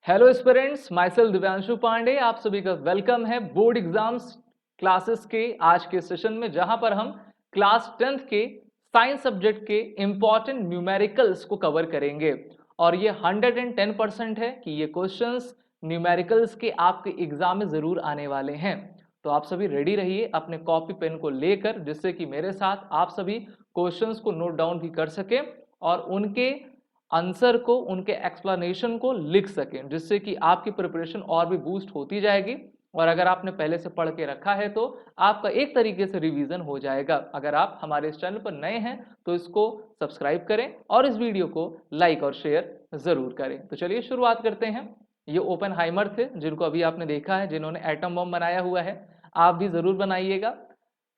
Hello students, myself Divyanshu Pandey. आप सभी का वेलकम है बोर्ड एग्जाम्स क्लासेस के आज के सेशन में, जहां पर हम क्लास 10th के साइंस सब्जेक्ट के इंपॉर्टेंट न्यूमेरिकल्स को कवर करेंगे। और ये 110% है कि ये क्वेश्चंस न्यूमेरिकल्स के आपके एग्जाम में जरूर आने वाले हैं। तो आप सभी रेडी रहिए अपने कॉपी पेन को लेकर, जिससे कि मेरे साथ आप सभी क्वेश्चंस को नोट डाउन भी कर सकें और उनके आंसर को, उनके एक्सप्लेनेशन को लिख सकें, जिससे कि आपकी प्रिपरेशन और भी बूस्ट होती जाएगी। और अगर आपने पहले से पढ़ के रखा है तो आपका एक तरीके से रिवीजन हो जाएगा। अगर आप हमारे इस चैनल पर नए हैं तो इसको सब्सक्राइब करें और इस वीडियो को लाइक और शेयर जरूर करें। तो चलिए शुरुआत करते हैं। ये ओपेनहाइमर थे, जिनको अभी आपने देखा है, जिन्होंने एटम बम बनाया हुआ है। आप भी जरूर बनाइएगा,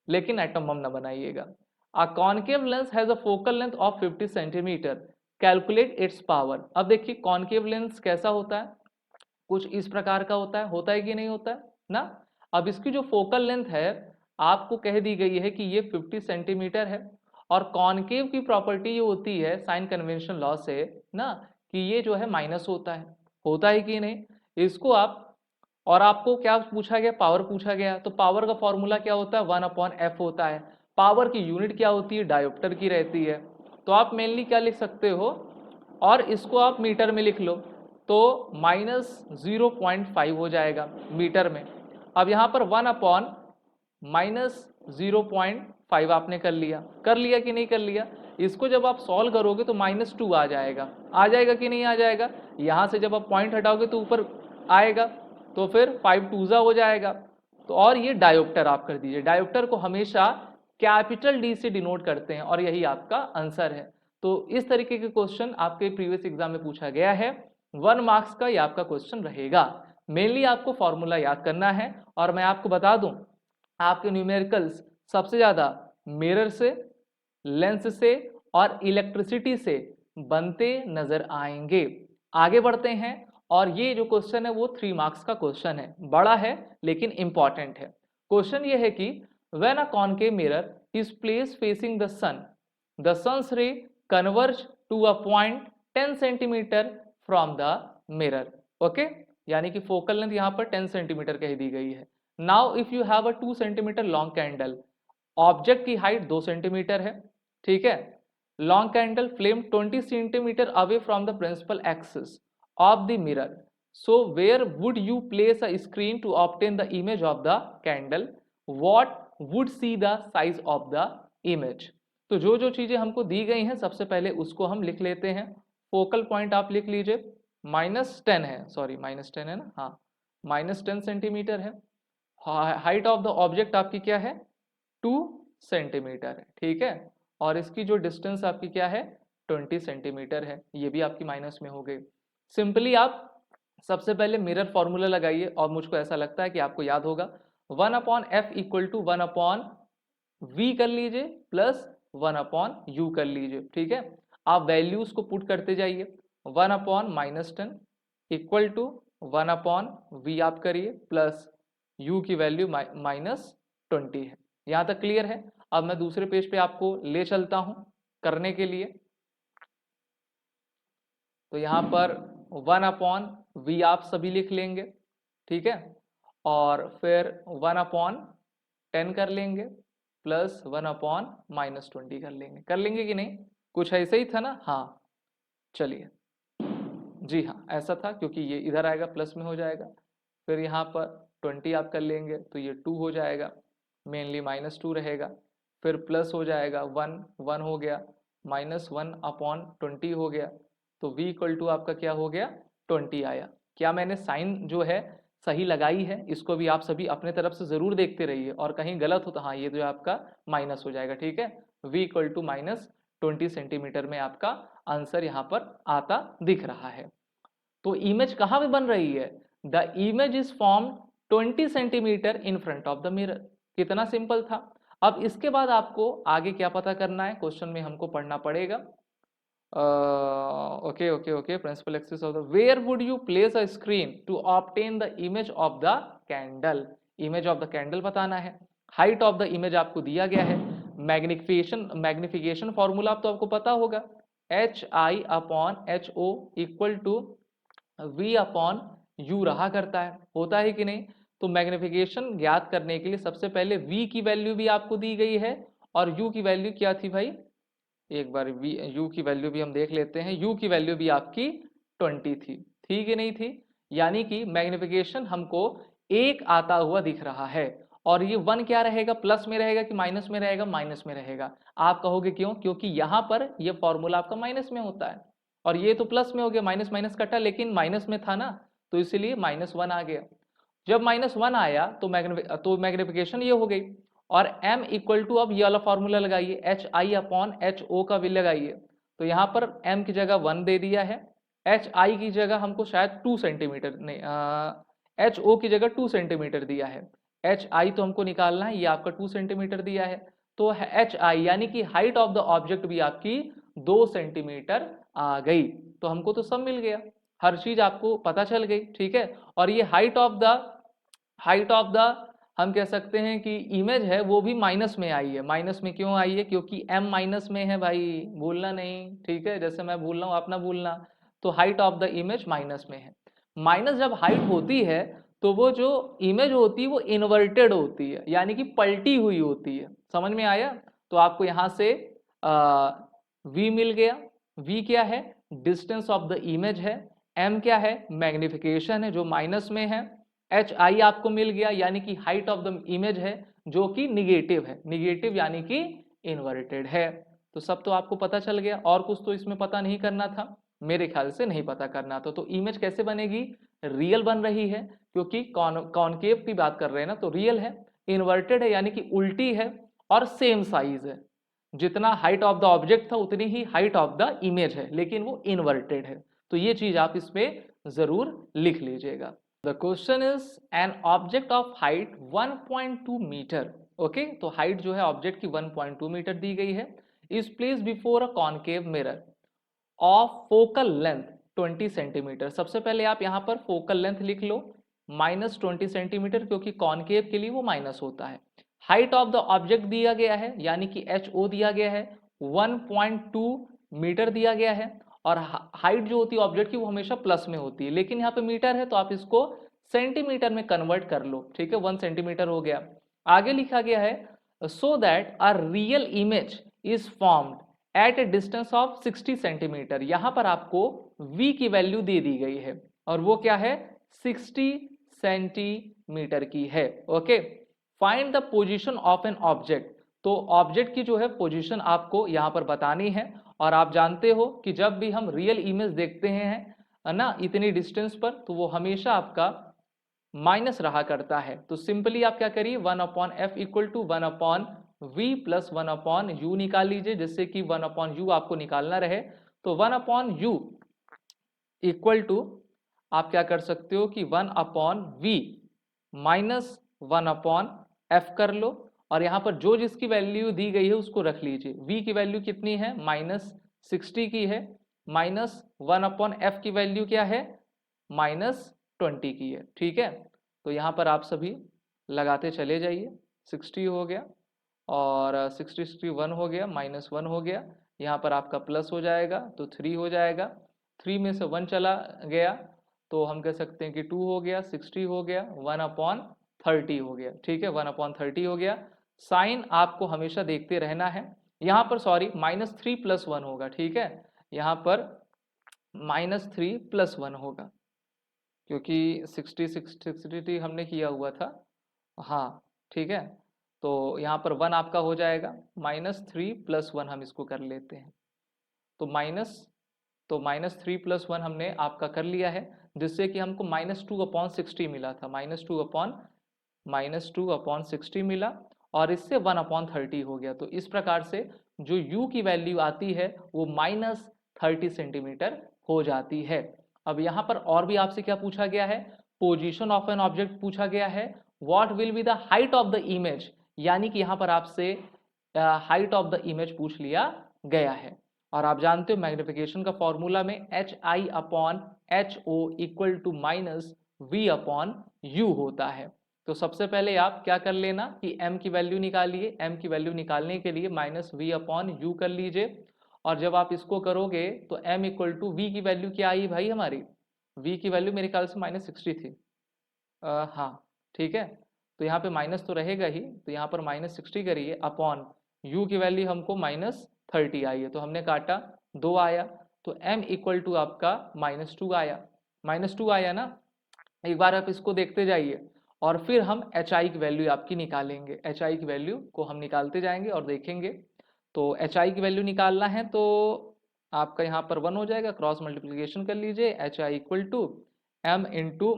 लेकिन एटम बम ना बनाइएगा। A concave lens has a focal length of 50 centimetre, calculate its power. अब देखिए कॉन्केव लेंस कैसा होता है, कुछ इस प्रकार का होता है कि नहीं होता है ना। अब इसकी जो फोकल लेंथ है आपको कह दी गई है कि ये 50 सेंटीमीटर है। और कॉन्केव की प्रॉपर्टी ये होती है साइन कन्वेंशन लॉ से ना, कि ये जो है माइनस होता है कि नहीं। इसको आप, और आपको क्या पूछा गया, पावर पूछा गया, तो पावर का फॉर्मूला क्या होता है, 1/f होता है। पावर की यूनिट क्या होती है, डायोप्टर की रहती है। तो आप मेनली क्या लिख सकते हो, और इसको आप मीटर में लिख लो तो -0.5 हो जाएगा मीटर में। अब यहाँ पर 1/-0.5 आपने कर लिया कि नहीं कर लिया। इसको जब आप सॉल्व करोगे तो -2 आ जाएगा कि नहीं आ जाएगा। यहाँ से जब आप पॉइंट हटाओगे तो ऊपर आएगा, तो फिर 5 2 हो जाएगा। तो और ये डायोप्टर आप कर दीजिए। डायोप्टर को हमेशा कैपिटल डी से डिनोट करते हैं और यही आपका आंसर है। तो इस तरीके के क्वेश्चन आपके प्रीवियस एग्जाम में पूछा गया है। 1 मार्क्स का ये आपका क्वेश्चन रहेगा। मेनली आपको फॉर्मूला याद करना है। और मैं आपको बता दूं, आपके न्यूमेरिकल्स सबसे ज्यादा मिरर से, लेंस से और इलेक्ट्रिसिटी से बनते नजर आएंगे। आगे बढ़ते हैं, और ये जो क्वेश्चन है वो 3 मार्क्स का क्वेश्चन है, बड़ा है लेकिन इंपॉर्टेंट है। क्वेश्चन ये है कि when a concave mirror is placed facing the sun, the sun's ray converge to a point 10 centimetre from the mirror. Okay, यानी कि फोकल लेंथ यहाँ पर 10 सेंटीमीटर कह दी गई है। Now if you have a 2 centimetre long candle, object की height 2 centimetre है, ठीक है। Long candle flame 20 centimetre away from the principal axis of the mirror, so where would you place a screen to obtain the image of the candle, what would see the size of the image. तो जो जो चीजें हमको दी गई हैं सबसे पहले उसको हम लिख लेते हैं। फोकल पॉइंट आप लिख लीजिए, -10 है, सॉरी -10 है ना, हाँ, -10 सेंटीमीटर है। हाइट ऑफ द ऑब्जेक्ट आपकी क्या है, 2 सेंटीमीटर है, ठीक है। और इसकी जो डिस्टेंस आपकी क्या है, 20 सेंटीमीटर है। ये भी आपकी माइनस में हो गई। सिंपली आप सबसे पहले मिरर फॉर्मूला लगाइए, और मुझको ऐसा लगता है कि आपको याद होगा। 1/f इक्वल टू 1/v कर लीजिए प्लस 1/u कर लीजिए, ठीक है। आप वैल्यूज को पुट करते जाइए। 1/-10 इक्वल टू 1/v आप करिए, प्लस u की वैल्यू -20 है। यहां तक क्लियर है। अब मैं दूसरे पेज पे आपको ले चलता हूं करने के लिए। तो यहां पर 1/v आप सभी लिख लेंगे, ठीक है। और फिर 1/10 कर लेंगे, प्लस 1/-20 कर लेंगे कि नहीं। कुछ ऐसे ही था ना, हाँ, चलिए, जी हाँ ऐसा था, क्योंकि ये इधर आएगा प्लस में हो जाएगा। फिर यहाँ पर 20 आप कर लेंगे तो ये 2 हो जाएगा, मेनली -2 रहेगा। फिर प्लस हो जाएगा 1 1 हो गया, -1/20 हो गया। तो v इक्वल टू आपका क्या हो गया, 20 आया। क्या मैंने साइन जो है सही लगाई है, इसको भी आप सभी अपने तरफ से जरूर देखते रहिए, और कहीं गलत हो तो हाँ ये जो आपका माइनस हो जाएगा, ठीक है। v इक्वल टू -20 सेंटीमीटर में आपका आंसर यहाँ पर आता दिख रहा है। तो इमेज कहां पे बन रही है, the image is form 20 centimetre in front of the mirror. कितना सिंपल था। अब इसके बाद आपको आगे क्या पता करना है, क्वेश्चन में हमको पढ़ना पड़ेगा। Okay okay okay, principal axis of the, where would you place a screen to obtain the image of the candle. Image of the candle बताना है। हाइट ऑफ द इमेज आपको दिया गया है। मैग्निफिकेशन फॉर्मूला तो आपको पता होगा, HI/HO equal to v upon u रहा करता है, होता है कि नहीं। तो मैग्निफिकेशन ज्ञात करने के लिए सबसे पहले v की वैल्यू भी आपको दी गई है और u की वैल्यू क्या थी भाई, एक बार u की वैल्यू भी हम देख लेते हैं। u की वैल्यू भी आपकी 20 थी कि नहीं थी। यानी कि मैग्निफिकेशन हमको 1 आता हुआ दिख रहा है और ये 1 क्या रहेगा, प्लस में रहेगा कि माइनस में रहेगा, माइनस में रहेगा। आप कहोगे क्यों, क्योंकि यहाँ पर ये फॉर्मूला आपका माइनस में होता है और ये तो प्लस में हो गया, माइनस माइनस कटा लेकिन माइनस में था ना, तो इसलिए -1 आ गया। जब -1 आया तो मैग्निफिकेशन ये हो गई और m इक्वल टू, अब ये वाला फॉर्मूला लगाइए, H I upon H O का भी लगाइए। तो यहाँ पर m की जगह 1 दे दिया है, एच आई की जगह हमको शायद 2 सेंटीमीटर नहीं, एच ओ की जगह 2 सेंटीमीटर दिया है। एच आई तो हमको निकालना है, ये आपका 2 सेंटीमीटर दिया है। तो एच आई यानी कि हाइट ऑफ द ऑब्जेक्ट भी आपकी 2 सेंटीमीटर आ गई। तो हमको तो सब मिल गया, हर चीज आपको पता चल गई, ठीक है। और ये हाइट ऑफ द हम कह सकते हैं कि इमेज है वो भी माइनस में आई है। माइनस में क्यों आई है, क्योंकि m माइनस में है भाई, भूलना नहीं, ठीक है। जैसे मैं बोल रहा हूँ आप ना भूलना। तो height of the image minus में है। माइनस जब हाइट होती है तो वो जो इमेज होती है वो इन्वर्टेड होती है, यानी कि पलटी हुई होती है। समझ में आया। तो आपको यहाँ से v मिल गया। v क्या है, डिस्टेंस ऑफ द इमेज है। m क्या है, मैग्निफिकेशन है जो माइनस में है। एच आई आपको मिल गया यानी कि हाइट ऑफ द इमेज है जो कि निगेटिव है, निगेटिव यानी कि इन्वर्टेड है। तो सब तो आपको पता चल गया, और कुछ तो इसमें पता नहीं करना था, मेरे ख्याल से नहीं पता करना था। तो इमेज कैसे बनेगी, रियल बन रही है क्योंकि कॉनकेव की बात कर रहे हैं ना, तो रियल है। इन्वर्टेड है यानी कि उल्टी है और सेम साइज है, जितना हाइट ऑफ द ऑब्जेक्ट था उतनी ही हाइट ऑफ द इमेज है, लेकिन वो इन्वर्टेड है। तो ये चीज आप इसमें जरूर लिख लीजिएगा। The question is an object of height 1.2 metre, okay. तो हाइट जो है ऑब्जेक्ट की 1.2 मीटर दी गई है, is place before a concave mirror of focal length 20 centimetre. सबसे पहले आप यहाँ पर फोकल लेंथ लिख लो -20 सेंटीमीटर, क्योंकि कॉनकेव के लिए वो माइनस होता है। हाइट ऑफ द ऑब्जेक्ट दिया गया है यानी कि एच ओ दिया गया है, 1.2 मीटर दिया गया है। और हाइट जो होती है ऑब्जेक्ट की वो हमेशा प्लस में होती है, लेकिन यहाँ पे मीटर है तो आप इसको सेंटीमीटर में कन्वर्ट कर लो, ठीक है। 1 सेंटीमीटर हो गया। आगे लिखा गया है so that a real image is formed at A distance of 60 centimetre. यहां पर आपको v की वैल्यू दे दी गई है और वो क्या है, 60 सेंटीमीटर की है, okay. Find the position of an object. तो ऑब्जेक्ट की जो है पोजीशन आपको यहां पर बतानी है। और आप जानते हो कि जब भी हम रियल इमेज देखते हैं ना इतनी डिस्टेंस पर, तो वो हमेशा आपका माइनस रहा करता है। तो सिंपली आप क्या करिए, 1/f equal to 1/v plus 1/u निकाल लीजिए, जिससे कि 1/u आपको निकालना रहे। तो 1/u इक्वल टू आप क्या कर सकते हो कि 1/v माइनस 1/f कर लो। और यहाँ पर जो जिसकी वैल्यू दी गई है उसको रख लीजिए। v की वैल्यू कितनी है, -60 की है, माइनस 1/f की वैल्यू क्या है, -20 की है, ठीक है। तो यहाँ पर आप सभी लगाते चले जाइए। 60 हो गया और 60 1 हो गया, -1 हो गया, यहाँ पर आपका प्लस हो जाएगा तो 3 हो जाएगा। 3 में से 1 चला गया तो हम कह सकते हैं कि 2 हो गया, 60 हो गया, 1/30 हो गया, ठीक है। 1/30 हो गया। साइन आपको हमेशा देखते रहना है। यहाँ पर सॉरी -3 + 1 होगा, ठीक है। यहाँ पर -3 + 1 होगा क्योंकि 60 हमने किया हुआ था, हाँ ठीक है। तो यहाँ पर 1 आपका हो जाएगा, -3 + 1 हम इसको कर लेते हैं। तो -3 + 1 हमने आपका कर लिया है, जिससे कि हमको -2/60 मिला था, -2/60 मिला और इससे 1/30 हो गया। तो इस प्रकार से जो u की वैल्यू आती है वो -30 सेंटीमीटर हो जाती है। अब यहाँ पर और भी आपसे क्या पूछा गया है, पोजीशन ऑफ एन ऑब्जेक्ट पूछा गया है। What will be the height of the image, यानी कि यहाँ पर आपसे हाइट ऑफ द इमेज पूछ लिया गया है। और आप जानते हो मैग्निफिकेशन का फॉर्मूला में HI/HO इक्वल टू -V/u होता है। तो सबसे पहले आप क्या कर लेना कि m की वैल्यू निकालिए। m की वैल्यू निकालने के लिए -V/u कर लीजिए। और जब आप इसको करोगे तो m इक्वल टू v की वैल्यू क्या आई भाई हमारी, V की वैल्यू मेरे ख्याल से -60 थी। हाँ ठीक है, तो यहाँ पे माइनस तो रहेगा ही, तो यहाँ पर -60 करिए अपॉन U की वैल्यू हमको -30 आई है, तो हमने काटा 2 आया, तो m इक्वल टू आपका -2 आया, -2 आया ना। एक बार आप इसको देखते जाइए और फिर हम HI की वैल्यू आपकी निकालेंगे। HI की वैल्यू को हम निकालते जाएंगे और देखेंगे। तो HI की वैल्यू निकालना है तो आपका यहाँ पर 1 हो जाएगा, क्रॉस मल्टीप्लिकेशन कर लीजिए, HI equal to m into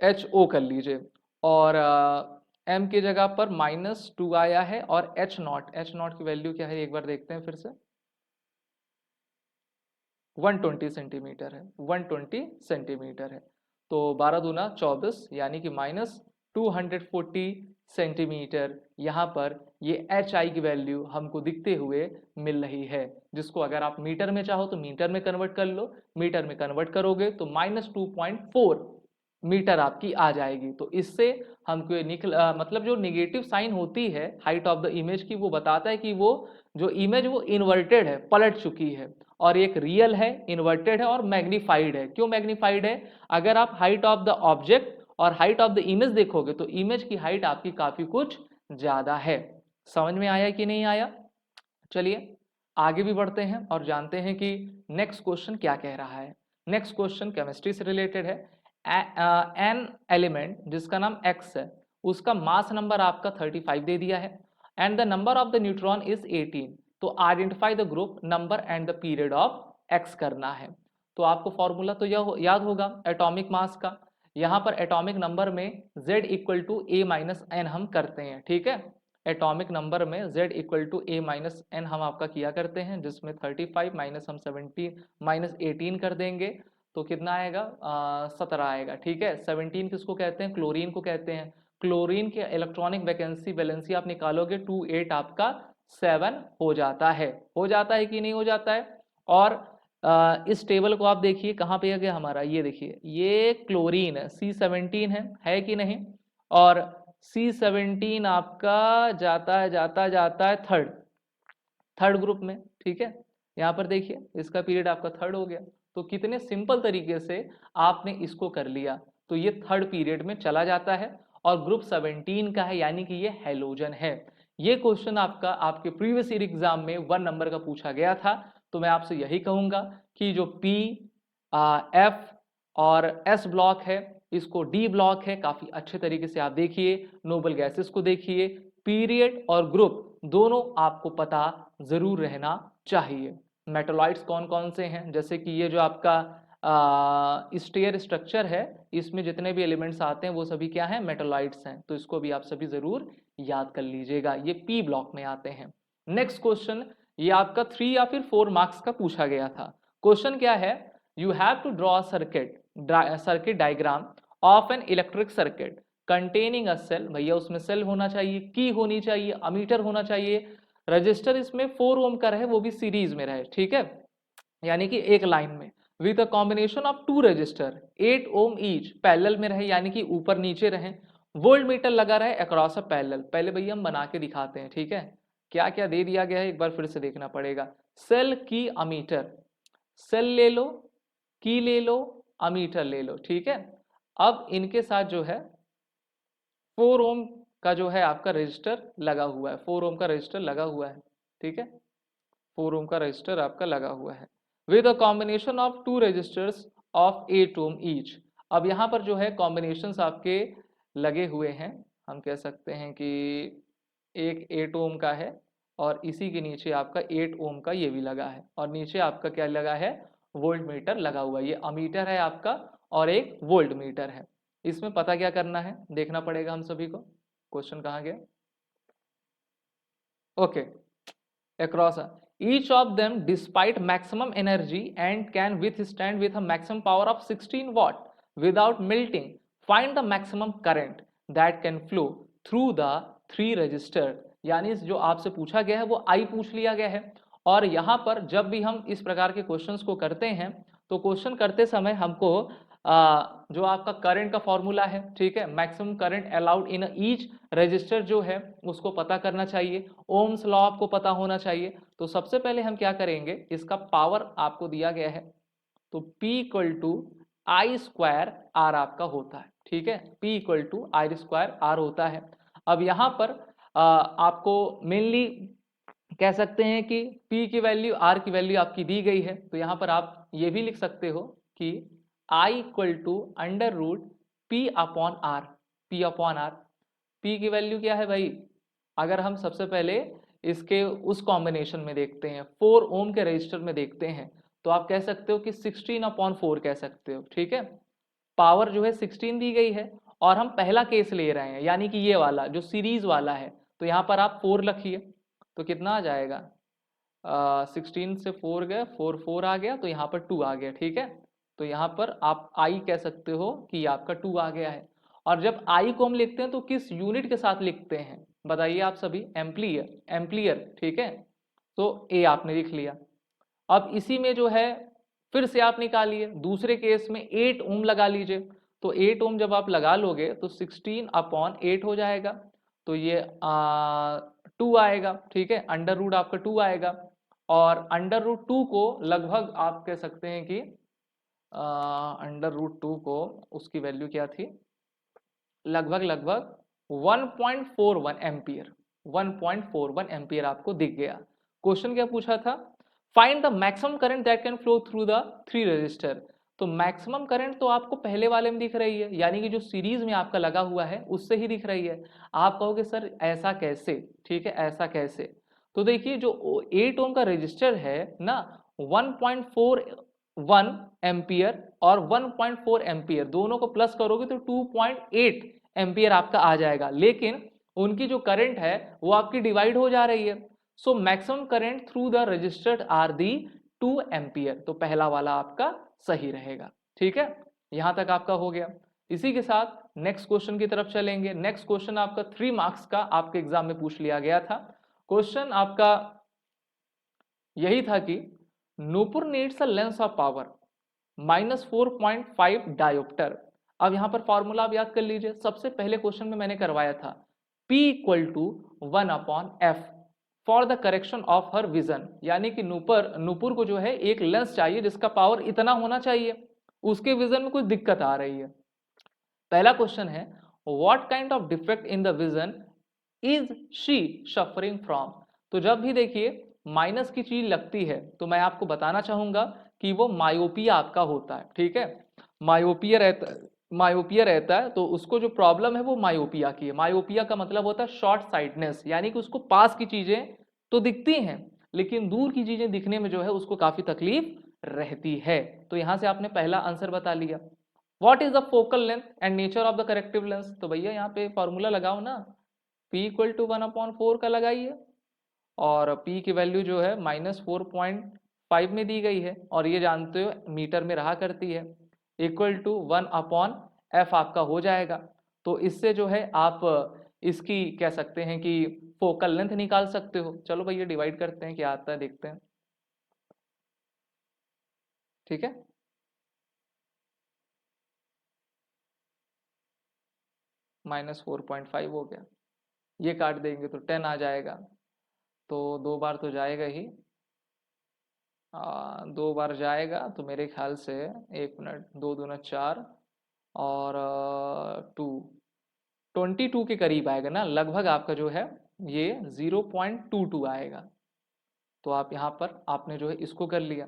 HO कर लीजिए, और m की जगह पर -2 आया है, और H0 की वैल्यू क्या है एक बार देखते हैं फिर से, 120 सेंटीमीटर है, 120 सेंटीमीटर है। तो 12 दूना 24 यानी कि -240 सेंटीमीटर यहाँ पर ये HI की वैल्यू हमको दिखते हुए मिल रही है, जिसको अगर आप मीटर में चाहो तो मीटर में कन्वर्ट कर लो, मीटर में कन्वर्ट करोगे तो -2.4 मीटर आपकी आ जाएगी। तो इससे हमको ये मतलब जो निगेटिव साइन होती है हाइट ऑफ द इमेज की, वो बताता है कि वो जो इमेज वो इन्वर्टेड है, पलट चुकी है, और एक रियल है, इन्वर्टेड है और मैग्नीफाइड है। क्यों मैग्नीफाइड है? अगर आप हाइट ऑफ द ऑब्जेक्ट और हाइट ऑफ द इमेज देखोगे तो इमेज की हाइट आपकी काफी कुछ ज्यादा है। समझ में आया कि नहीं आया? चलिए आगे भी बढ़ते हैं और जानते हैं कि नेक्स्ट क्वेश्चन क्या कह रहा है। नेक्स्ट क्वेश्चन केमिस्ट्री से रिलेटेड है। एन एलिमेंट जिसका नाम x है, उसका मास नंबर आपका 35 दे दिया है, and the number of the neutron is 18। तो identify the group number and the period of x करना है। तो आपको फॉर्मूला तो यह याद होगा एटॉमिक मास का। यहाँ पर एटॉमिक नंबर में z equal to a minus n हम करते हैं, ठीक है। एटॉमिक नंबर में z equal to a minus n हम आपका किया करते हैं, जिसमें 35 माइनस हम 17 माइनस 18 कर देंगे तो कितना आएगा, 17 आएगा, ठीक है। 17 किसको कहते हैं? क्लोरीन को कहते हैं। क्लोरीन के इलेक्ट्रॉनिक वैलेंसी आप निकालोगे 28 आपका 7 हो जाता है। हो जाता है कि नहीं हो जाता है? और इस टेबल को आप देखिए कहाँ पे आ गया हमारा, ये देखिए ये क्लोरीन है, C17 है कि नहीं? और C17 आपका जाता है थर्ड ग्रुप में, ठीक है। यहाँ पर देखिए इसका पीरियड आपका थर्ड हो गया। तो कितने सिंपल तरीके से आपने इसको कर लिया। तो ये थर्ड पीरियड में चला जाता है और ग्रुप 17 का है, यानी कि ये हैलोजन है। ये क्वेश्चन आपका आपके प्रीवियस ईयर एग्जाम में 1 नंबर का पूछा गया था। तो मैं आपसे यही कहूंगा कि जो P, F और S ब्लॉक है, इसको D ब्लॉक है, काफी अच्छे तरीके से आप देखिए, नोबल गैसेस को देखिए, पीरियड और ग्रुप दोनों आपको पता जरूर रहना चाहिए। मेटोलाइट्स कौन कौन से हैं, जैसे कि ये जो आपका स्टेयर स्ट्रक्चर है, इसमें जितने भी एलिमेंट्स आते हैं वो सभी क्या हैं? मेटोलाइट्स हैं। तो इसको भी आप सभी जरूर याद कर लीजिएगा, ये P ब्लॉक में आते हैं। नेक्स्ट क्वेश्चन ये आपका 3 या फिर 4 मार्क्स का पूछा गया था। क्वेश्चन क्या है? You have to draw circuit diagram of an electric circuit containing a cell. भैया उसमें सेल होना चाहिए, की होनी चाहिए, अमीटर होना चाहिए, रजिस्टर इसमें 4 ओम का रहे, वो भी सीरीज में रहे, ठीक है, यानी कि एक लाइन में, with a combination of 2 register 8 ohm each, parallel में रहे यानी कि ऊपर नीचे रहे, वोल्ट मीटर लगा रहे अक्रॉस अ पैरेलल। पहले भैया हम बना के दिखाते हैं, ठीक है, क्या क्या दे दिया गया है एक बार फिर से देखना पड़ेगा। सेल की अमीटर, सेल ले लो, की ले लो, अमीटर ले लो, ठीक है। अब इनके साथ जो है 4 ओम का जो है आपका रजिस्टर लगा हुआ है, 4 ओम का रजिस्टर लगा हुआ है, ठीक है, 4 ओम का रजिस्टर आपका लगा हुआ है, with a combination of 2 registers of 8 ohm each. अब यहाँ पर जो है कॉम्बिनेशंस आपके लगे हुए हैं, हम कह सकते हैं कि एक 8 ओम का है और इसी के नीचे आपका 8 ओम का ये भी लगा है, और नीचे आपका क्या लगा है? वोल्ट मीटर लगा हुआ है। ये अमीटर है आपका और एक वोल्ट मीटर है। इसमें पता क्या करना है, देखना पड़ेगा हम सभी को। क्वेश्चन कहाँ गया? Okay, across each of them despite maximum energy and can withstand with a maximum power of 16 watt without melting, find the maximum current that can flow through the 3 resistor। यानी जो आपसे पूछा गया है वो I पूछ लिया गया है, और यहाँ पर जब भी हम इस प्रकार के क्वेश्चंस को करते हैं तो क्वेश्चन करते समय हमको जो आपका करंट का फॉर्मूला है, ठीक है, maximum current allowed in each resistor जो है उसको पता करना चाहिए, ओम्स लॉ आपको पता होना चाहिए। तो सबसे पहले हम क्या करेंगे, इसका पावर आपको दिया गया है, तो P equal to I square R आपका होता है, ठीक है, P equal to I square R होता है। अब यहाँ पर आपको मेनली कह सकते हैं कि P की वैल्यू R की वैल्यू आपकी दी गई है, तो यहाँ पर आप ये भी लिख सकते हो कि I equal to under root P upon R, P upon R. P की वैल्यू क्या है भाई, अगर हम सबसे पहले इसके उस कॉम्बिनेशन में देखते हैं, 4 ओम के रजिस्टर में देखते हैं, तो आप कह सकते हो कि 16 अपॉन 4 कह सकते हो, ठीक है। पावर जो है 16 दी गई है और हम पहला केस ले रहे हैं, यानी कि ये वाला जो सीरीज वाला है, तो यहाँ पर आप 4 रखिए, तो कितना आ जाएगा, 16 से 4 गए, 4 आ गया, तो यहाँ पर 2 आ गया, ठीक है। तो यहाँ पर आप आई कह सकते हो कि आपका 2 आ गया है। और जब आई को हम लिखते हैं तो किस यूनिट के साथ लिखते हैं, बताइए आप सभी, एम्पलीयर, एम्पलीयर, ठीक है। तो ए आपने लिख लिया। अब इसी में जो है फिर से आप निकालिए, दूसरे केस में 8 ओम लगा लीजिए, तो 8 ओम जब आप लगा लोगे तो 16 अपॉन 8 हो जाएगा, तो ये 2 आएगा, ठीक है, अंडर रूट आपका 2 आएगा। और अंडर रूट 2 को लगभग आप कह सकते हैं कि अंडर रूट 2 को उसकी वैल्यू क्या थी, लगभग 1.41 एम्पियर, 1.41 एम्पियर आपको दिख गया। क्वेश्चन क्या पूछा था, find the maximum current that can flow through the 3 register. तो मैक्सिमम करंट तो आपको पहले वाले में दिख रही है, यानी कि जो सीरीज में आपका लगा हुआ है उससे ही दिख रही है। आप कहोगे सर ऐसा कैसे, ठीक है, ऐसा कैसे, तो देखिए जो 8 ओम का रजिस्टर है ना, 1.41 एम्पियर और 1.4 एम्पियर दोनों को प्लस करोगे तो 2.8 एम्पियर आपका आ जाएगा, लेकिन उनकी जो करंट है वो आपकी डिवाइड हो जा रही है। So maximum current through the registered R दी 2 एम्पियर, तो पहला वाला आपका सही रहेगा, ठीक है। यहां तक आपका हो गया। इसी के साथ नेक्स्ट क्वेश्चन की तरफ चलेंगे। नेक्स्ट क्वेश्चन आपका 3 मार्क्स का आपके एग्जाम में पूछ लिया गया था। क्वेश्चन आपका यही था कि Nupur needs a lens of power -4.5 dioptre. अब यहां पर फॉर्मूला आप याद कर लीजिए, सबसे पहले क्वेश्चन में मैंने करवाया था P equal to 1 upon F for the correction of her vision, यानी कि नूपुर को जो है एक लेंस चाहिए जिसका पावर इतना होना चाहिए, उसके विजन में कुछ दिक्कत आ रही है। पहला क्वेश्चन है what kind of defect in the vision is she suffering from. तो जब भी देखिए माइनस की चीज लगती है तो मैं आपको बताना चाहूंगा कि वो मायोपिया आपका होता है, ठीक है। मायोपिया रहता है तो उसको जो प्रॉब्लम है वो मायोपिया की है। मायोपिया का मतलब होता है शॉर्ट साइटनेस, यानी कि उसको पास की चीजें तो दिखती हैं लेकिन दूर की चीजें दिखने में जो है उसको काफी तकलीफ रहती है। तो यहां से आपने पहला आंसर बता लिया। What is the focal length and nature of the corrective lens, तो भैया यहाँ पे फॉर्मूला लगाओ ना, P इक्वल टू 1/4 का लगाइए और P की वैल्यू जो है -4.5 में दी गई है और ये जानते हो मीटर में रहा करती है, इक्वल टू 1/f आपका हो जाएगा। तो इससे जो है आप इसकी कह सकते हैं कि फोकल लेंथ निकाल सकते हो। चलो भैया डिवाइड करते हैं क्या आता है, देखते हैं, ठीक है। -4.5 हो गया, ये काट देंगे तो 10 आ जाएगा, तो 2 बार तो जाएगा ही, 2 बार जाएगा तो मेरे ख्याल से 1 मिनट, 2 दूना 4 और 22 के करीब आएगा ना, लगभग आपका जो है ये 0.22 आएगा। तो आप यहाँ पर आपने जो है इसको कर लिया,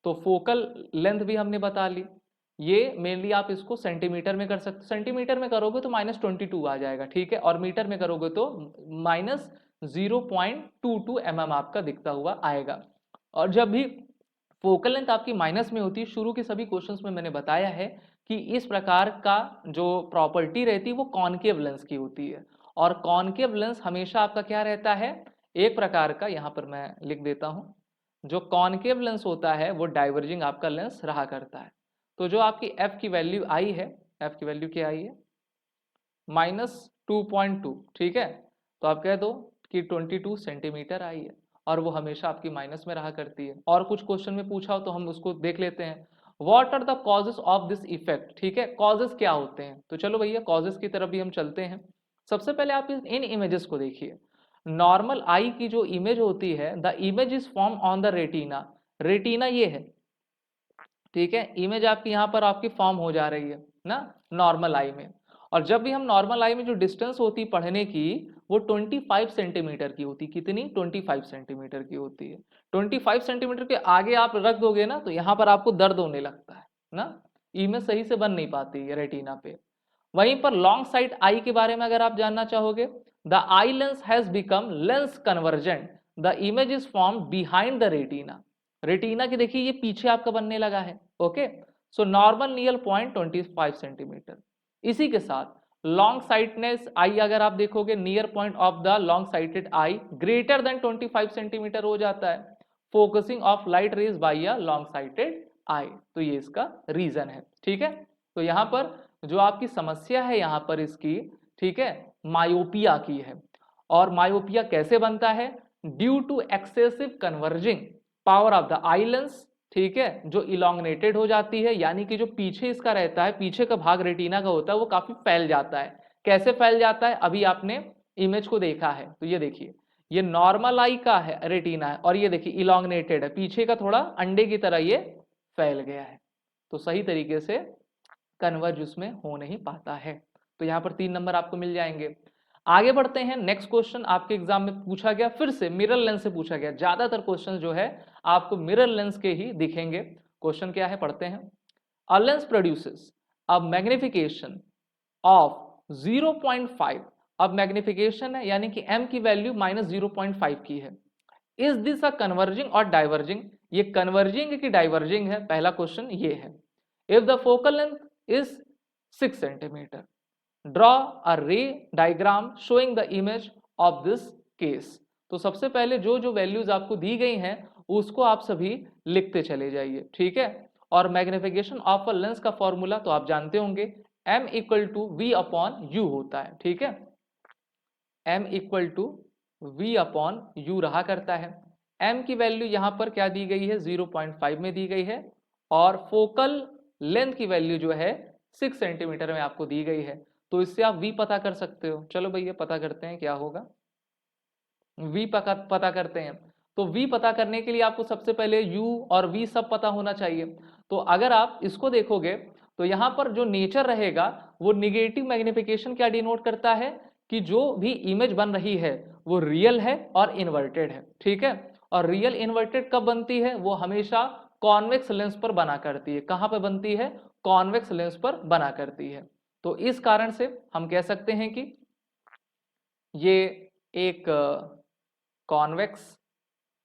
तो फोकल लेंथ भी हमने बता ली। ये मेनली आप इसको सेंटीमीटर में कर सकते, सेंटीमीटर में करोगे तो -22 आ जाएगा, ठीक है, और मीटर में करोगे तो -0.22 mm आपका दिखता हुआ आएगा। और जब भी फोकल लेंथ आपकी माइनस में होती है, शुरू के सभी क्वेश्चंस में मैंने बताया है कि इस प्रकार का जो प्रॉपर्टी रहती है वो कॉनकेव लेंस की होती है, और कॉनकेव लेंस हमेशा आपका क्या रहता है, एक प्रकार का, यहाँ पर मैं लिख देता हूँ, जो कॉनकेव लेंस होता है वो डाइवर्जिंग आपका लेंस रहा करता है। तो जो आपकी f की वैल्यू आई है, f की वैल्यू क्या आई है, -2.2, ठीक है, तो आप कह दो कि 22 सेंटीमीटर आई है और वो हमेशा आपकी माइनस में रहा करती है। और कुछ क्वेश्चन में पूछा हो तो हम उसको देख लेते हैं। What are the causes of this effect, ठीक है, कॉजेस क्या होते हैं, तो चलो भैया कॉजेस की तरफ भी हम चलते हैं। सबसे पहले आप इन इमेजेस को देखिए। नॉर्मल आई की जो इमेज होती है, the image is form on the retina, retina ये है, ठीक है, इमेज आपकी यहाँ पर आपकी फॉर्म हो जा रही है ना नॉर्मल आई में। और जब भी हम नॉर्मल आई में जो डिस्टेंस होती पढ़ने की वो 25 सेंटीमीटर की होती, कितनी 25 सेंटीमीटर की होती है। 25 सेंटीमीटर के आगे आप रख दोगे ना तो यहाँ पर आपको दर्द होने लगता है ना, इमेज सही से बन नहीं पाती है रेटिना पे। वहीं पर लॉन्ग साइट आई के बारे में अगर आप जानना चाहोगे, the eye lens has become lens convergent, the image is form behind the retina. Retina की देखिए ये पीछे आपका बनने लगा है। Okay, so normal near point 25 centimetre. इसी के साथ लॉन्ग साइटनेस आई अगर आप देखोगे, near point of the long sighted eye greater than 25 centimetre हो जाता है, focusing of light rays by a long sighted eye. तो ये इसका रीजन है। ठीक है, तो यहां पर जो आपकी समस्या है यहां पर इसकी, ठीक है, मायोपिया की है। और मायोपिया कैसे बनता है, due to excessive converging power of the eye lens, ठीक है, जो इलोंगनेटेड हो जाती है, यानी कि जो पीछे इसका रहता है, पीछे का भाग रेटिना का होता है वो काफी फैल जाता है। कैसे फैल जाता है, अभी आपने इमेज को देखा है, तो ये देखिए ये नॉर्मल आई का है रेटिना है, और ये देखिए इलोंगनेटेड है, पीछे का थोड़ा अंडे की तरह ये फैल गया है, तो सही तरीके से कन्वर्ज उसमें हो नहीं पाता है। तो यहाँ पर 3 नंबर आपको मिल जाएंगे। आगे बढ़ते हैं, नेक्स्ट क्वेश्चन आपके एग्जाम में पूछा गया, फिर से मिरर लेंस से पूछा गया। ज्यादातर क्वेश्चन जो है आपको मिरर लेंस के ही दिखेंगे। क्वेश्चन क्या है, पढ़ते हैं। A lens produces a magnification of 0.5, अब मैग्निफिकेशन है यानी कि m की वैल्यू -0.5 की है। इज दिस अ कन्वर्जिंग और डाइवर्जिंग, ये कन्वर्जिंग की डाइवर्जिंग है, पहला क्वेश्चन ये है। If the focal length is 6 centimeter, draw a ray diagram showing the image of this case। तो सबसे पहले जो जो वैल्यूज आपको दी गई हैं उसको आप सभी लिखते चले जाइए। ठीक है, और मैग्निफिकेशन ऑफ अ लेंस का फॉर्मूला तो आप जानते होंगे, m equal to v upon u होता है। ठीक है, m equal to v upon u रहा करता है। m की वैल्यू यहां पर क्या दी गई है, 0.5 में दी गई है, और फोकल लेंथ की वैल्यू जो है 6 सेंटीमीटर में आपको दी गई है। तो इससे आप v पता कर सकते हो। चलो भैया पता करते हैं क्या होगा, v पता करते हैं। तो v पता करने के लिए आपको सबसे पहले u और v सब पता होना चाहिए। तो अगर आप इसको देखोगे तो यहाँ पर जो नेचर रहेगा वो निगेटिव मैग्निफिकेशन क्या डिनोट करता है कि जो भी इमेज बन रही है वो रियल है और इन्वर्टेड है। ठीक है, और रियल इन्वर्टेड कब बनती है, वो हमेशा कॉन्वेक्स लेंस पर बना करती है। कहां पर बनती है, कॉन्वेक्स लेंस पर बना करती है। तो इस कारण से हम कह सकते हैं कि ये एक कॉन्वेक्स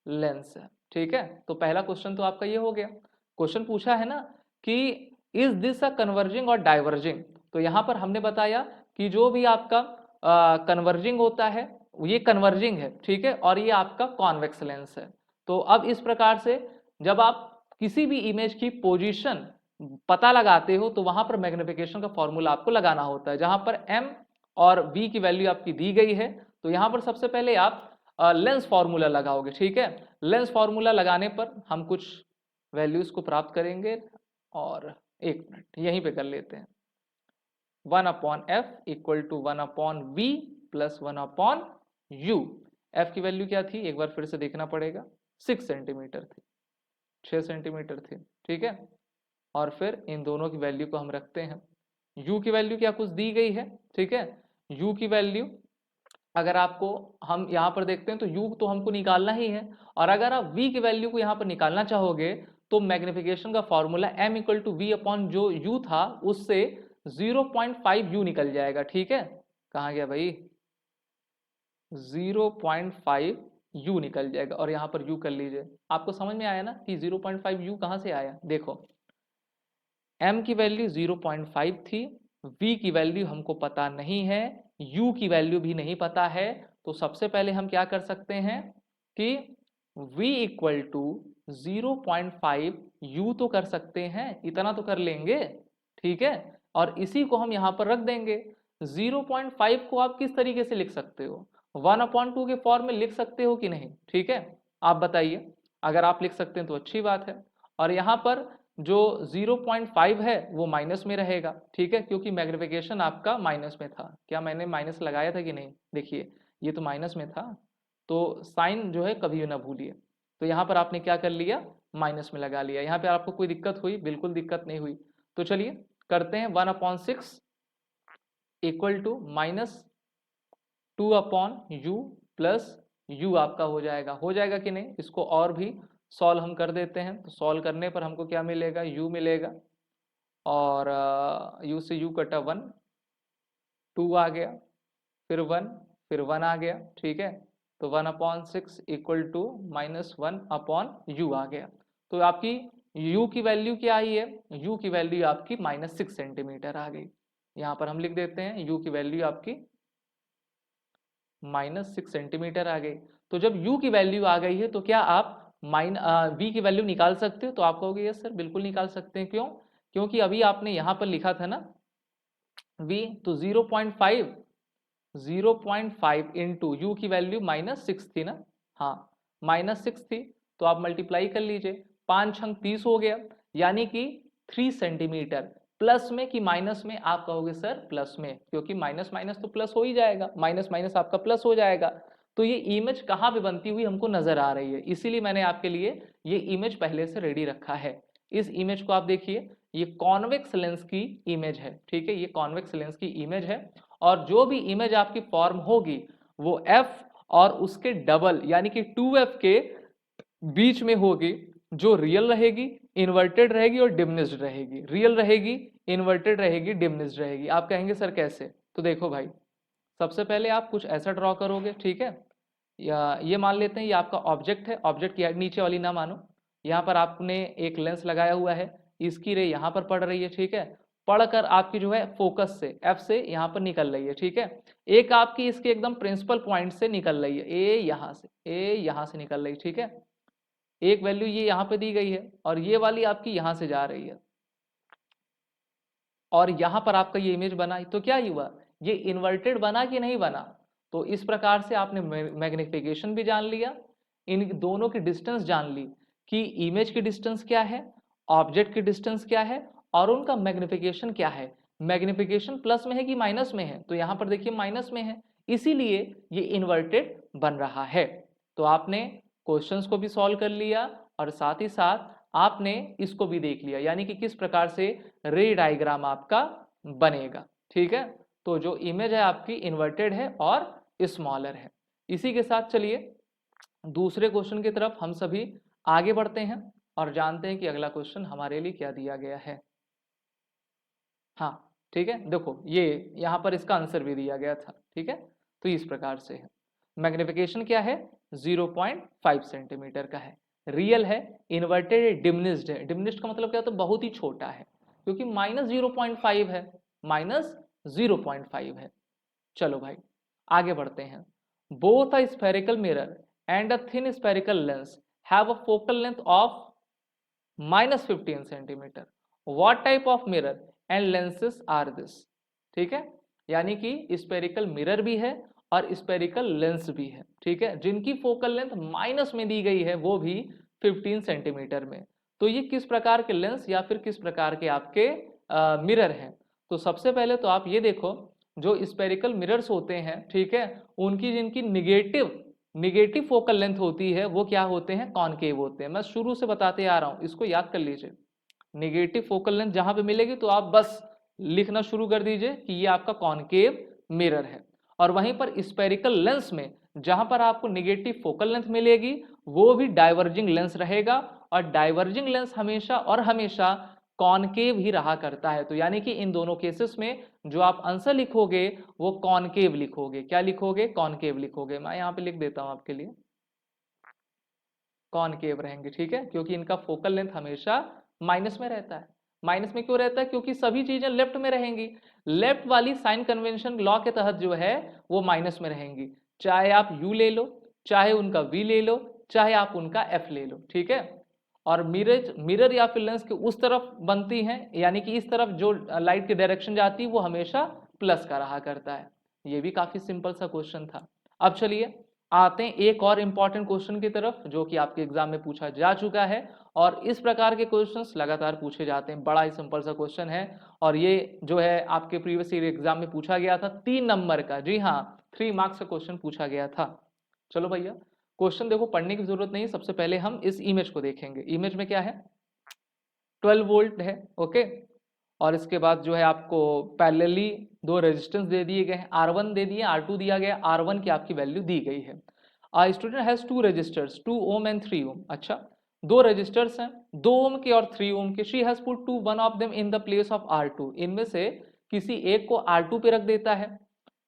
लेंस है। ठीक है, तो पहला क्वेश्चन तो आपका ये हो गया। क्वेश्चन पूछा है ना कि इज दिस अ कन्वर्जिंग और डाइवर्जिंग, तो यहां पर हमने बताया कि जो भी आपका कन्वर्जिंग होता है ये कन्वर्जिंग है। ठीक है, और ये आपका कॉन्वेक्स लेंस है। तो अब इस प्रकार से जब आप किसी भी इमेज की पोजीशन पता लगाते हो तो वहां पर मैग्निफिकेशन का फॉर्मूला आपको लगाना होता है, जहां पर m और v की वैल्यू आपकी दी गई है। तो यहां पर सबसे पहले आप लेंस फॉर्मूला लगाओगे। ठीक है, लेंस फॉर्मूला लगाने पर हम कुछ वैल्यूज को प्राप्त करेंगे, और एक मिनट यहीं पे कर लेते हैं। 1/f equal to 1/v plus 1/u। f की वैल्यू क्या थी, एक बार फिर से देखना पड़ेगा, 6 सेंटीमीटर थी, 6 सेंटीमीटर थी। ठीक है, और फिर इन दोनों की वैल्यू को हम रखते हैं। u की वैल्यू क्या कुछ दी गई है। ठीक है, u की वैल्यू अगर आपको हम यहाँ पर देखते हैं तो u तो हमको निकालना ही है, और अगर आप v की वैल्यू को यहाँ पर निकालना चाहोगे तो मैग्निफिकेशन का formula m equal to v upon जो u था उससे 0.5 u निकल जाएगा। ठीक है, कहाँ गया भाई, 0.5 u निकल जाएगा, और यहाँ पर u कर लीजिए। आपको समझ में आया ना कि 0.5 u कहाँ से आया। देखो m की वैल्यू 0.5 थी, v की वैल्यू हमको पता नहीं है, u की वैल्यू भी नहीं पता है। तो सबसे पहले हम क्या कर सकते हैं कि v इक्वल टू 0.5 u तो कर सकते हैं, इतना तो कर लेंगे। ठीक है, और इसी को हम यहाँ पर रख देंगे। 0.5 को आप किस तरीके से लिख सकते हो, 1/2 के फॉर्म में लिख सकते हो कि नहीं। ठीक है, आप बताइए, अगर आप लिख सकते हैं तो अच्छी बात है। और यहाँ पर जो 0.5 है वो माइनस में रहेगा। ठीक है, क्योंकि मैग्निफिकेशन आपका माइनस में था। क्या मैंने माइनस लगाया था कि नहीं, देखिए ये तो माइनस में था, तो साइन जो है कभी ना भूलिए। तो यहाँ पर आपने क्या कर लिया, माइनस में लगा लिया। यहाँ पे आपको कोई दिक्कत हुई? बिल्कुल दिक्कत नहीं हुई। तो चलिए करते हैं, 1/6 equal to -2/u plus u आपका हो जाएगा कि नहीं? इसको और भी सॉल्व हम कर देते हैं। तो सॉल्व करने पर हमको क्या मिलेगा? u मिलेगा, और u से u कटा 1, 2 आ गया, फिर 1, फिर 1 आ गया, ठीक है। तो 1/6 इक्वल टू -1/u आ गया। तो आपकी u की वैल्यू क्या आई है? u की वैल्यू आपकी -6 सेंटीमीटर आ गई। यहाँ पर हम लिख देते हैं u की वैल्यू आपकी -6 सेंटीमीटर आ गई। तो जब u की वैल्यू आ गई है तो क्या आप v की वैल्यू निकाल सकते हो? तो आप कहोगे यस सर बिल्कुल निकाल सकते हैं। क्यों? क्योंकि अभी आपने यहाँ पर लिखा था ना v, तो 0.5 इंटू यू की वैल्यू -6 थी ना, हाँ -6 थी, तो आप मल्टीप्लाई कर लीजिए, 5 छंग 30 हो गया, यानी कि 3 सेंटीमीटर। प्लस में कि माइनस में? आप कहोगे सर प्लस में, क्योंकि माइनस माइनस तो प्लस हो ही जाएगा, माइनस माइनस आपका प्लस हो जाएगा। तो ये इमेज कहाँ पे बनती हुई हमको नजर आ रही है, इसीलिए मैंने आपके लिए ये इमेज पहले से रेडी रखा है। इस इमेज को आप देखिए, ये कॉन्वेक्स लेंस की इमेज है, ठीक है, ये कॉन्वेक्स लेंस की इमेज है। और जो भी इमेज आपकी फॉर्म होगी वो f और उसके डबल यानी कि 2f के बीच में होगी, जो रियल रहेगी, इन्वर्टेड रहेगी और डिमिनिश्ड रहेगी। रियल रहेगी, इन्वर्टेड रहेगी, डिमिनिश्ड रहेगी। आप कहेंगे सर कैसे? तो देखो भाई, सबसे पहले आप कुछ ऐसा ड्रॉ करोगे, ठीक है, या ये मान लेते हैं ये आपका ऑब्जेक्ट है, ऑब्जेक्ट की नीचे वाली ना मानो, यहाँ पर आपने एक लेंस लगाया हुआ है, इसकी रे यहाँ पर पड़ रही है, ठीक है, पढ़कर आपकी जो है फोकस से F से यहाँ पर निकल रही है, ठीक है, एक आपकी इसके एकदम प्रिंसिपल पॉइंट से निकल रही है, ए यहाँ से निकल रही है, ठीक है, एक वैल्यू ये यहाँ पे दी गई है और ये वाली आपकी यहाँ से जा रही है, और यहाँ पर आपका ये इमेज बना, तो क्या हुआ? ये इन्वर्टेड बना कि नहीं बना? तो इस प्रकार से आपने मैग्निफिकेशन भी जान लिया, इन दोनों की डिस्टेंस जान ली कि इमेज की डिस्टेंस क्या है, ऑब्जेक्ट की डिस्टेंस क्या है, और उनका मैग्निफिकेशन क्या है। मैग्निफिकेशन प्लस में है कि माइनस में है? तो यहाँ पर देखिए माइनस में है, इसीलिए ये इन्वर्टेड बन रहा है। तो आपने क्वेश्चंस को भी सॉल्व कर लिया और साथ ही साथ आपने इसको भी देख लिया, यानी कि किस प्रकार से रे डायग्राम आपका बनेगा, ठीक है। तो जो इमेज है आपकी इन्वर्टेड है और स्मॉलर है। इसी के साथ चलिए दूसरे क्वेश्चन की तरफ हम सभी आगे बढ़ते हैं और जानते हैं कि अगला क्वेश्चन हमारे लिए क्या दिया गया है। हाँ ठीक है, देखो ये यहाँ पर इसका आंसर भी दिया गया था, ठीक है। तो इस प्रकार से है, मैग्निफिकेशन क्या है? 0.5 सेंटीमीटर का है, रियल है, इन्वर्टेड है, डिमिनिश्ड है। डिमिनिश्ड का मतलब क्या होता है? बहुत ही छोटा है, क्योंकि -0.5 है, -0.5 है। चलो भाई आगे बढ़ते हैं। Both a spherical mirror and a thin spherical lens have a focal length of -15 centimetre. What type of mirror and lenses are this? ठीक है, यानी कि स्फेरिकल मिरर भी है और स्फेरिकल लेंस भी है, ठीक है, जिनकी फोकल लेंथ माइनस में दी गई है, वो भी 15 सेंटीमीटर में। तो ये किस प्रकार के लेंस या फिर किस प्रकार के आपके मिरर हैं? तो सबसे पहले तो आप ये देखो, जो स्फेरिकल मिरर्स होते हैं, ठीक है, उनकी जिनकी निगेटिव फोकल लेंथ होती है वो क्या होते हैं? कॉनकेव होते हैं। मैं शुरू से बताते आ रहा हूं, इसको याद कर लीजिए। निगेटिव फोकल लेंथ जहां पे मिलेगी तो आप बस लिखना शुरू कर दीजिए कि ये आपका कॉनकेव मिरर है। और वहीं पर स्फेरिकल लेंस में जहां पर आपको निगेटिव फोकल लेंथ मिलेगी वो भी डाइवर्जिंग लेंस रहेगा, और डाइवर्जिंग लेंस हमेशा और हमेशा कॉनकेव ही रहा करता है। तो यानी कि इन दोनों केसेस में जो आप आंसर लिखोगे वो कॉनकेव लिखोगे। क्या लिखोगे? कॉनकेव लिखोगे। मैं यहाँ पे लिख देता हूं आपके लिए, कॉनकेव रहेंगे, ठीक है, क्योंकि इनका फोकल लेंथ हमेशा माइनस में रहता है। माइनस में क्यों रहता है? क्योंकि सभी चीजें लेफ्ट में रहेंगी, लेफ्ट वाली साइन कन्वेंशन लॉ के तहत जो है वो माइनस में रहेंगी, चाहे आप u ले लो, चाहे उनका v ले लो, चाहे आप उनका f ले लो, ठीक है। और मिरर या फिर लेंस के उस तरफ बनती हैं, यानी कि इस तरफ जो लाइट की डायरेक्शन जाती है वो हमेशा प्लस का रहा करता है। ये भी काफी सिंपल सा क्वेश्चन था। अब चलिए आते हैं एक और इंपॉर्टेंट क्वेश्चन की तरफ, जो कि आपके एग्जाम में पूछा जा चुका है, और इस प्रकार के क्वेश्चंस लगातार पूछे जाते हैं। बड़ा ही सिंपल सा क्वेश्चन है, और ये जो है आपके प्रीवियस ईयर एग्जाम में पूछा गया था, 3 नंबर का, जी हाँ 3 मार्क्स का क्वेश्चन पूछा गया था। चलो भैया क्वेश्चन देखो पढ़ने की जरूरत नहीं, सबसे पहले हम इस इमेज को देखेंगे। इमेज में क्या है, 12 वोल्ट है, ओके। और इसके बाद जो है आपको पैरेलली दो रेजिस्टेंस दे दिए गए हैं, R1 दे दिए, R2 दिया गया, R1 की आपकी वैल्यू दी गई है। A student has two resistors 2 ohm and 3 ohm. अच्छा, दो रजिस्टर्स हैं, 2 ओम के और 3 ओम के। She has put two one of them in the place of R2। इनमें से किसी एक को R2 पे रख देता है।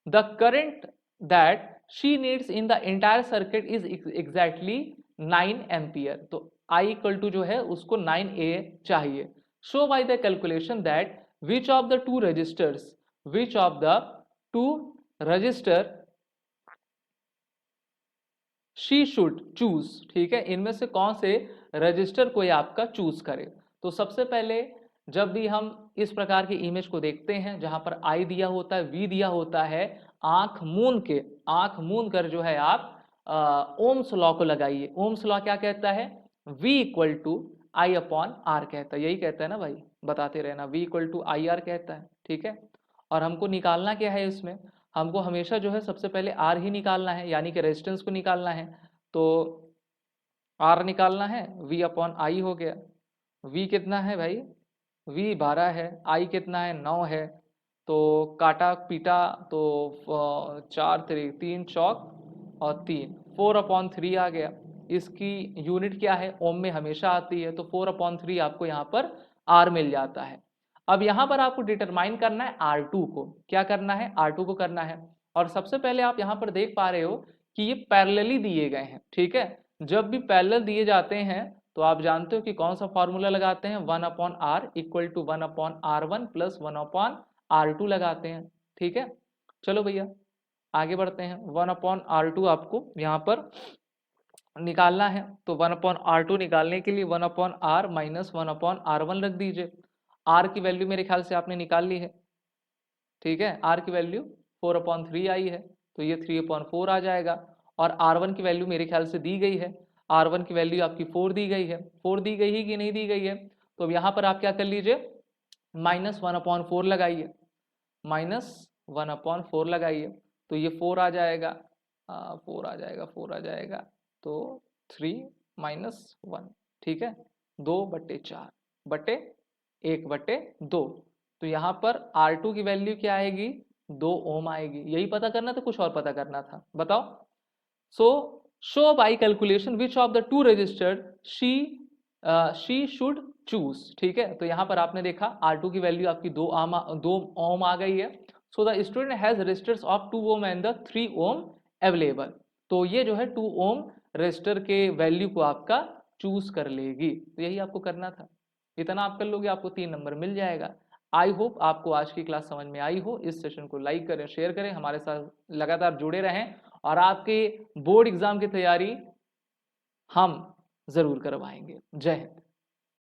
The current that she needs in the entire circuit is exactly 9 ampere. तो I इक्वल टू जो है उसको 9A चाहिए। Show by the calculation that which of the two resistors she should choose। ठीक है, इनमें से कौन से रजिस्टर को ये आपका चूज करे। तो सबसे पहले जब भी हम इस प्रकार की इमेज को देखते हैं जहां पर I दिया होता है, V दिया होता है, आंख मूंद कर जो है आप ओम्स लॉ को लगाइए। ओम्स लॉ क्या कहता है, V equal to I upon R कहता है, यही कहता है ना भाई, बताते रहना, V equal to I R कहता है। ठीक है, और हमको निकालना क्या है इसमें, हमको हमेशा जो है सबसे पहले R ही निकालना है, यानी कि रेजिस्टेंस को निकालना है। तो R निकालना है, V अपॉन आई हो गया। V कितना है भाई, V 12 है, I कितना है 9 है। तो काटा पीटा तो 4 3 चौक और 3, 4/3 आ गया। इसकी यूनिट क्या है, ओम में हमेशा आती है, तो 4/3 आपको यहाँ पर R मिल जाता है। अब यहाँ पर आपको डिटरमाइन करना है R2 को। क्या करना है, R2 को करना है। और सबसे पहले आप यहाँ पर देख पा रहे हो कि ये पैरेलली दिए गए हैं। ठीक है, जब भी पैरेलल दिए जाते हैं तो आप जानते हो कि कौन सा फॉर्मूला लगाते हैं, 1/R equal to 1/R1 plus 1/R2 लगाते हैं। ठीक है, चलो भैया आगे बढ़ते हैं। 1/R2 आपको यहाँ पर निकालना है, तो 1/R2 निकालने के लिए 1/R माइनस 1/R1 रख दीजिए। R की वैल्यू मेरे ख्याल से आपने निकाल ली है। ठीक है, R की वैल्यू 4/3 आई है, तो ये 3/4 आ जाएगा। और R1 की वैल्यू मेरे ख्याल से दी गई है, R1 की वैल्यू आपकी 4 दी गई है। 4 दी गई है कि नहीं दी गई है, तो अब यहाँ पर आप क्या कर लीजिए, -1/4 लगाइए, -1/4 लगाइए, तो ये 4 आ जाएगा, 4 आ जाएगा, 4 आ जाएगा, तो 3 - 1। ठीक है, 2/4 बटे 1/2। तो यहाँ पर R2 की वैल्यू क्या आएगी, 2 ओम आएगी। यही पता करना था, कुछ और पता करना था, बताओ। सो show by calculation which of the two registered she should choose. ठीक है, तो यहाँ पर आपने देखा R2 की वैल्यू आपकी 2 ओम आ गई है। So the student has registers of 2 ohm and the 3 ohm available. तो ये जो है 2 ओम रजिस्टर के वैल्यू को आपका चूज कर लेगी। तो यही आपको करना था, इतना आप कर लोगे, आपको 3 नंबर मिल जाएगा। आई होप आपको आज की क्लास समझ में आई हो। इस सेशन को लाइक करें, शेयर करें, हमारे साथ लगातार जुड़े रहें और आपके बोर्ड एग्जाम की तैयारी हम जरूर करवाएंगे। जय हिंद।